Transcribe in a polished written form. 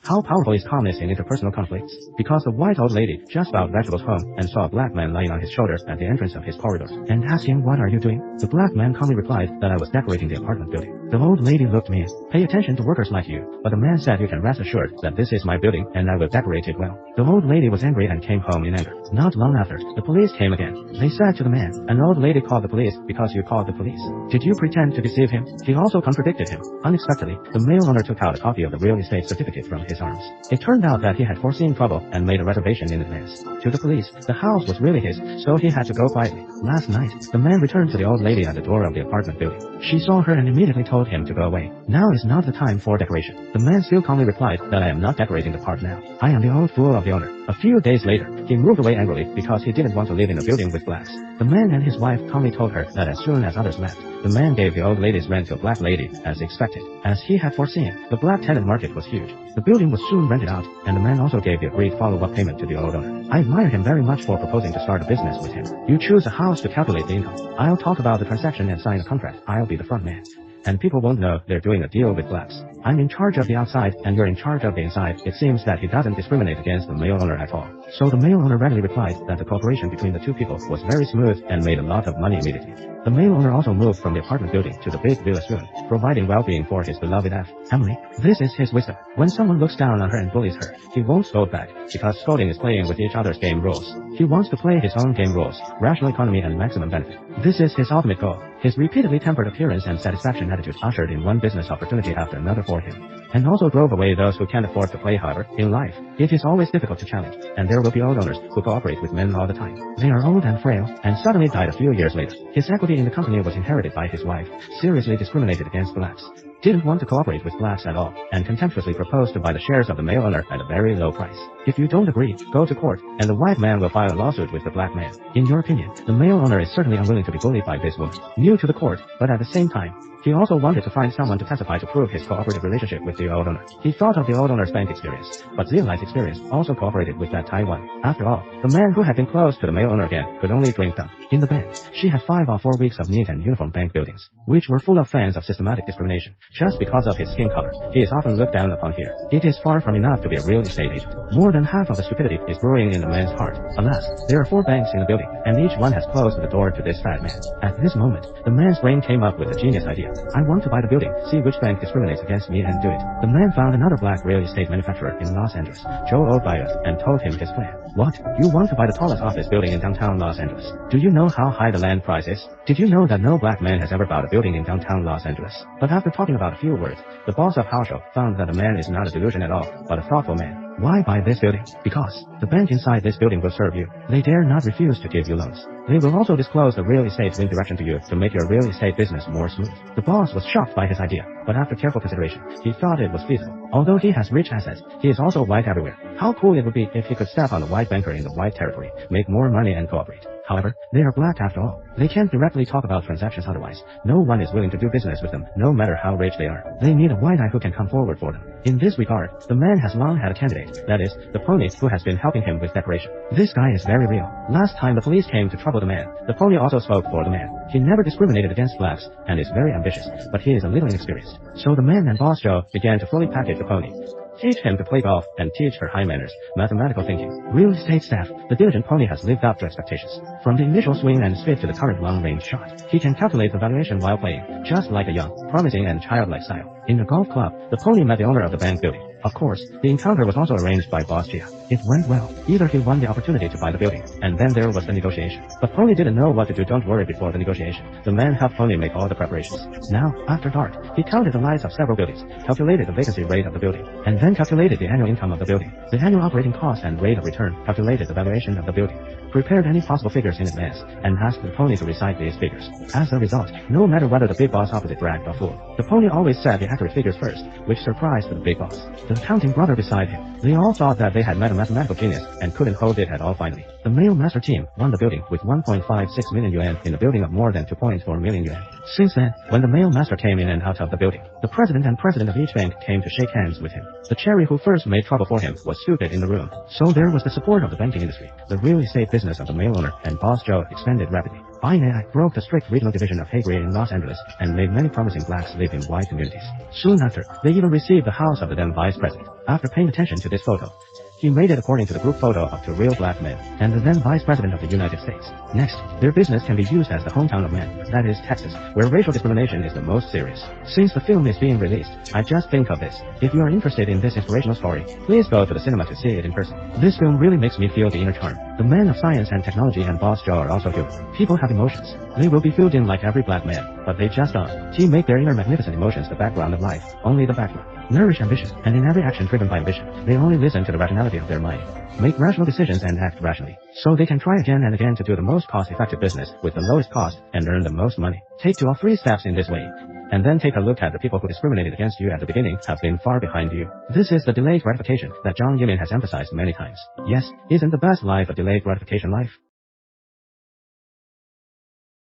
How powerful is calmness in interpersonal conflicts? Because the white old lady just bought vegetables home and saw a black man lying on his shoulder at the entrance of his corridor, and asked him, "What are you doing?" The black man calmly replied that I was decorating the apartment building. The old lady looked mean. "Pay attention to workers like you." But the man said, "You can rest assured that this is my building and I will decorate it well." The old lady was angry and came home in anger. Not long after, the police came again. They said to the man, "An old lady called the police because you called the police. Did you pretend to deceive him?" He also contradicted him. Unexpectedly, the male owner took out a copy of the real estate certificate from his arms. It turned out that he had foreseen trouble and made a reservation in advance. To the police, the house was really his, so he had to go quietly. Last night, the man returned to the old lady at the door of the apartment building. She saw her and immediately told him to go away. Now is not the time for decoration. The man still calmly replied that I am not decorating the park now. I am the old fool of the owner. A few days later, he moved away angrily because he didn't want to live in a building with blacks. The man and his wife calmly told her that as soon as others left, the man gave the old lady's rent to a black lady as expected. As he had foreseen, the black tenant market was huge. The building was soon rented out, and the man also gave the agreed follow-up payment to the old owner. I admire him very much for proposing to start a business with him. You choose a house to calculate the income. I'll talk about the transaction and sign a contract. I'll be the front man. And people won't know they're doing a deal with blacks. I'm in charge of the outside and you're in charge of the inside. It seems that he doesn't discriminate against the male owner at all. So the male owner readily replied that the cooperation between the two people was very smooth and made a lot of money immediately. The male owner also moved from the apartment building to the big villa soon, providing well-being for his beloved Emily. This is his wisdom. When someone looks down on her and bullies her, he won't scold back, because scolding is playing with each other's game rules. He wants to play his own game rules, rational economy and maximum benefit. This is his ultimate goal. His repeatedly tempered appearance and satisfaction attitude ushered in one business opportunity after another for him, and also drove away those who can't afford to play. However, in life, it is always difficult to challenge, and there will be old owners who cooperate with men all the time. They are old and frail, and suddenly died a few years later. His equity in the company was inherited by his wife, seriously discriminated against blacks, didn't want to cooperate with blacks at all, and contemptuously proposed to buy the shares of the male owner at a very low price. If you don't agree, go to court, and the white man will file a lawsuit with the black man. In your opinion, the male owner is certainly unwilling to be bullied by this woman. New to the court, but at the same time, he also wanted to find someone to testify to prove his cooperative relationship with the old owner. He thought of the old owner's bank experience, but Zeolite's experience also cooperated with that Taiwan. After all, the man who had been close to the male owner again could only drink them. In the bank, she had 5 or 4 weeks of neat and uniform bank buildings, which were full of fans of systematic discrimination. Just because of his skin color, he is often looked down upon here. It is far from enough to be a real estate agent. More than half of the stupidity is brewing in the man's heart. Alas, there are 4 banks in the building, and each one has closed the door to this fat man. At this moment, the man's brain came up with a genius idea. I want to buy the building, see which bank discriminates against me and do it. The man found another black real estate manufacturer in Los Angeles, Joe Obias, and told him his plan. What? You want to buy the tallest office building in downtown Los Angeles? Do you know how high the land price is? Did you know that no black man has ever bought a building in downtown Los Angeles? But after talking about a few words, the boss of Housho found that the man is not a delusion at all, but a thoughtful man. Why buy this building? Because the bank inside this building will serve you. They dare not refuse to give you loans. They will also disclose the real estate wind direction to you to make your real estate business more smooth. The boss was shocked by his idea, but after careful consideration, he thought it was feasible. Although he has rich assets, he is also white everywhere. How cool it would be if he could step on the white banker in the white territory, make more money and cooperate. However, they are black after all. They can't directly talk about transactions otherwise. No one is willing to do business with them, no matter how rich they are. They need a white eye who can come forward for them. In this regard, the man has long had a candidate, that is, the pony who has been helping him with decoration. This guy is very real. Last time the police came to trouble the man, the pony also spoke for the man. He never discriminated against blacks, and is very ambitious, but he is a little inexperienced. So the man and Boss Joe began to fully package the pony. Teach him to play golf and teach her high manners, mathematical thinking. Real estate staff, the diligent pony has lived up to expectations. From the initial swing and spit to the current long-range shot, he can calculate the valuation while playing, just like a young, promising and childlike style. In the golf club, the pony met the owner of the bank building. Of course, the encounter was also arranged by Boss Gia. It went well. Either he won the opportunity to buy the building, and then there was the negotiation. But Pony didn't know what to do. Don't worry before the negotiation. The man helped Pony make all the preparations. Now, after dark, he counted the lights of several buildings, calculated the vacancy rate of the building, and then calculated the annual income of the building, the annual operating cost and rate of return, calculated the valuation of the building, prepared any possible figures in advance, and asked the pony to recite these figures. As a result, no matter whether the big boss opposite bragged or fooled, the pony always said the accurate figures first, which surprised the big boss. The accounting brother beside him. They all thought that they had met a mathematical genius and couldn't hold it at all. Finally, the male master team won the building with 1.56 million yuan in a building of more than 2.4 million yuan. Since then, when the male master came in and out of the building, the president and president of each bank came to shake hands with him. The cherry who first made trouble for him was stupid in the room. So there was the support of the banking industry. The real estate business of the male owner and Boss Joe expanded rapidly. Buying AI broke the strict regional division of Haygray in Los Angeles and made many promising blacks live in white communities. Soon after, they even received the house of the then vice president. After paying attention to this photo, he made it according to the group photo of two real black men and the then vice president of the United States. Next, their business can be used as the hometown of man, that is Texas, where racial discrimination is the most serious. Since the film is being released, I just think of this. If you are interested in this inspirational story, please go to the cinema to see it in person. This film really makes me feel the inner charm. The man of science and technology and Boss Joe are also human. People have emotions. They will be filled in like every black man, but they just don't. He make their inner magnificent emotions the background of life, only the background. Nourish ambition, and in every action driven by ambition, they only listen to the rationality of their mind. Make rational decisions and act rationally, so they can try again and again to do the most cost-effective business with the lowest cost and earn the most money. Take 2 or 3 steps in this way, and then take a look at the people who discriminated against you at the beginning have been far behind you. This is the delayed gratification that John Yemin has emphasized many times. Yes, isn't the best life a delayed gratification life?